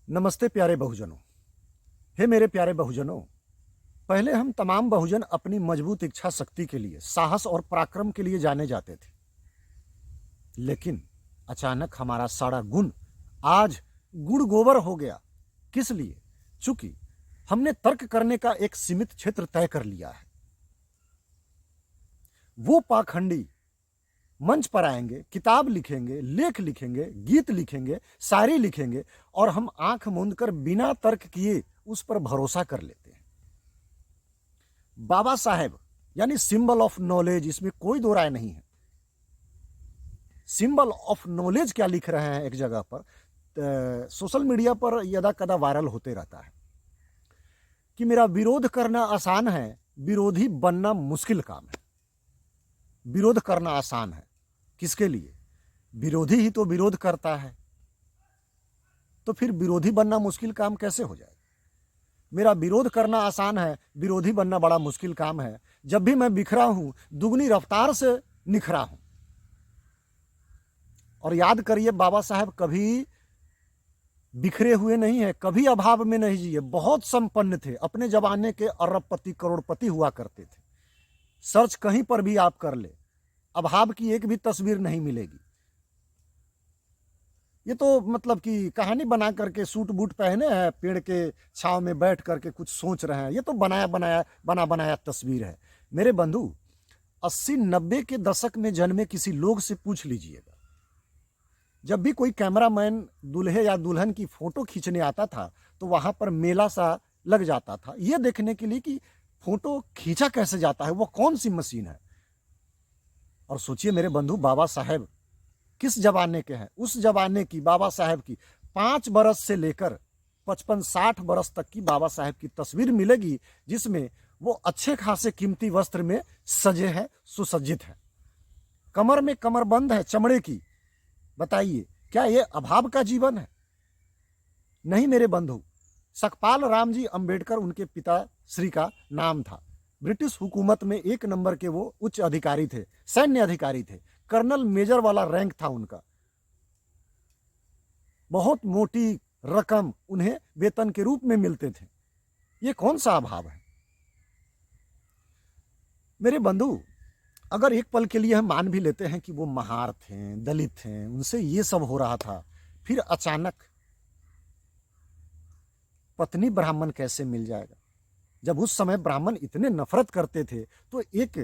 नमस्ते प्यारे बहुजनों। हे मेरे प्यारे बहुजनों, पहले हम तमाम बहुजन अपनी मजबूत इच्छा शक्ति के लिए, साहस और पराक्रम के लिए जाने जाते थे। लेकिन अचानक हमारा सारा गुण आज गुड़ गोबर हो गया। किस लिए? चूंकि हमने तर्क करने का एक सीमित क्षेत्र तय कर लिया है। वो पाखंडी मंच पर आएंगे, किताब लिखेंगे, लेख लिखेंगे, गीत लिखेंगे, शायरी लिखेंगे और हम आंख मूंद कर बिना तर्क किए उस पर भरोसा कर लेते हैं। बाबा साहेब यानी सिंबल ऑफ नॉलेज, इसमें कोई दो राय नहीं है। सिंबल ऑफ नॉलेज क्या लिख रहे हैं एक जगह पर, सोशल मीडिया पर यदा कदा वायरल होते रहता है कि मेरा विरोध करना आसान है, विरोधी बनना मुश्किल काम है। विरोध करना आसान है, किसके लिए? विरोधी ही तो विरोध करता है, तो फिर विरोधी बनना मुश्किल काम कैसे हो जाए? मेरा विरोध करना आसान है, विरोधी बनना बड़ा मुश्किल काम है। जब भी मैं बिखरा हूं, दुगनी रफ्तार से निखरा हूं। और याद करिए, बाबा साहब कभी बिखरे हुए नहीं है, कभी अभाव में नहीं जिए, बहुत संपन्न थे। अपने जमाने के अरबपति करोड़पति हुआ करते थे। सर्च कहीं पर भी आप कर ले, अभाव की एक भी तस्वीर नहीं मिलेगी। ये तो मतलब कि कहानी बना करके सूट बूट पहने हैं, पेड़ के छांव में बैठ करके कुछ सोच रहे हैं। ये तो बना बनाया तस्वीर है। मेरे बंधु, 80-90 के दशक में जन्मे किसी लोग से पूछ लीजिएगा, जब भी कोई कैमरामैन दूल्हे या दुल्हन की फोटो खींचने आता था तो वहां पर मेला सा लग जाता था, ये देखने के लिए कि फोटो खींचा कैसे जाता है, वो कौन सी मशीन है। और सोचिए मेरे बंधु, बाबा साहेब किस जमाने के हैं? उस जमाने की बाबा साहेब की 5 बरस से लेकर 55-60 बरस तक की बाबा साहेब की तस्वीर मिलेगी, जिसमें वो अच्छे खासे कीमती वस्त्र में सजे हैं, सुसज्जित है, कमर में कमरबंद है चमड़े की। बताइए, क्या ये अभाव का जीवन है? नहीं मेरे बंधु। सकपाल राम जी अंबेडकर उनके पिता श्री का नाम था। ब्रिटिश हुकूमत में 1 नंबर के वो उच्च अधिकारी थे, सैन्य अधिकारी थे। कर्नल मेजर वाला रैंक था उनका। बहुत मोटी रकम उन्हें वेतन के रूप में मिलते थे। ये कौन सा अभाव है? मेरे बंधु, अगर एक पल के लिए हम मान भी लेते हैं कि वो महार थे, दलित थे, उनसे ये सब हो रहा था, फिर अचानक पत्नी ब्राह्मण कैसे मिल जाएगा? जब उस समय ब्राह्मण इतने नफरत करते थे तो एक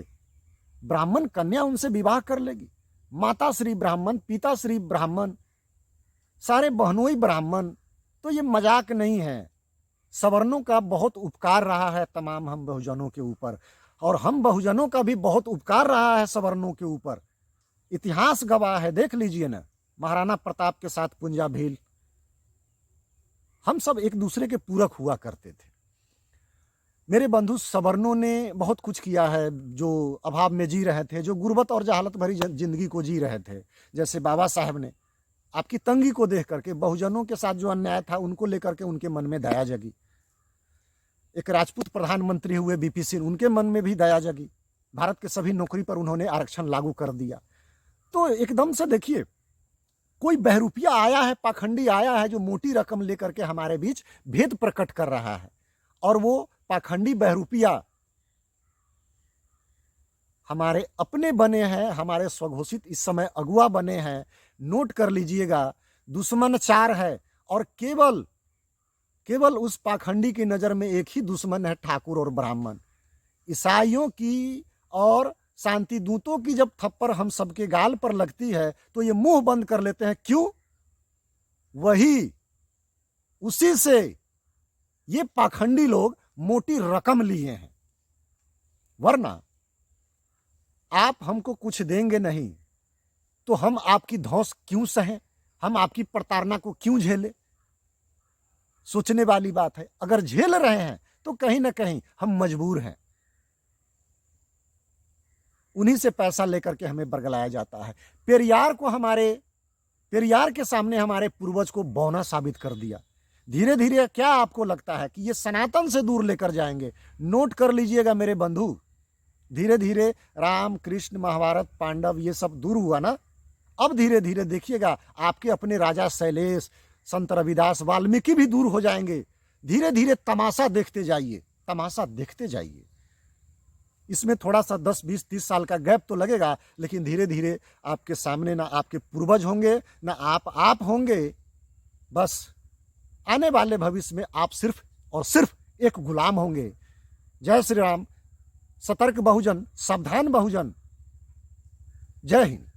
ब्राह्मण कन्या उनसे विवाह कर लेगी। माता श्री ब्राह्मण, पिता श्री ब्राह्मण, सारे बहनोई ब्राह्मण, तो ये मजाक नहीं है। सवर्णों का बहुत उपकार रहा है तमाम हम बहुजनों के ऊपर, और हम बहुजनों का भी बहुत उपकार रहा है सवर्णों के ऊपर। इतिहास गवाह है, देख लीजिए ना, महाराणा प्रताप के साथ पुंजा भील, हम सब एक दूसरे के पूरक हुआ करते थे। मेरे बंधु, सवर्णों ने बहुत कुछ किया है, जो अभाव में जी रहे थे, जो गुर्बत और जहालत भरी जिंदगी को जी रहे थे। जैसे बाबा साहब ने आपकी तंगी को देख करके, बहुजनों के साथ जो अन्याय था उनको लेकर के उनके मन में दया जगी। एक राजपूत प्रधानमंत्री हुए बीपी सिंह, उनके मन में भी दया जगी। भारत के सभी नौकरी पर उन्होंने आरक्षण लागू कर दिया। तो एकदम से देखिए, कोई बहरूपिया आया है, पाखंडी आया है, जो मोटी रकम लेकर के हमारे बीच भेद प्रकट कर रहा है। और वो पाखंडी बहरूपिया हमारे अपने बने हैं, हमारे स्वघोषित इस समय अगुआ बने हैं। नोट कर लीजिएगा, दुश्मन 4 है और केवल उस पाखंडी की नजर में एक ही दुश्मन है, ठाकुर और ब्राह्मण। ईसाइयों की और शांति दूतों की जब थप्पड़ हम सबके गाल पर लगती है तो ये मुंह बंद कर लेते हैं। क्यों? उसी से ये पाखंडी लोग मोटी रकम लिए हैं। वरना आप हमको कुछ देंगे नहीं तो हम आपकी धौंस क्यों सहें, हम आपकी प्रताड़ना को क्यों झेलें? सोचने वाली बात है। अगर झेल रहे हैं तो कहीं ना कहीं हम मजबूर हैं। उन्हीं से पैसा लेकर के हमें बरगलाया जाता है। पेरियार के सामने हमारे पूर्वज को बौना साबित कर दिया। धीरे धीरे क्या आपको लगता है कि ये सनातन से दूर लेकर जाएंगे? नोट कर लीजिएगा मेरे बंधु, धीरे धीरे राम कृष्ण महाभारत पांडव ये सब दूर हुआ ना, अब धीरे धीरे देखिएगा आपके अपने राजा शैलेश, संत रविदास वाल्मीकि भी दूर हो जाएंगे। धीरे धीरे तमाशा देखते जाइए, तमाशा देखते जाइए। इसमें थोड़ा सा 10, 20, 30 साल का गैप तो लगेगा, लेकिन धीरे धीरे आपके सामने ना आपके पूर्वज होंगे ना आप होंगे। बस आने वाले भविष्य में आप सिर्फ और सिर्फ एक गुलाम होंगे। जय श्री राम। सतर्क बहुजन, सावधान बहुजन। जय हिंद।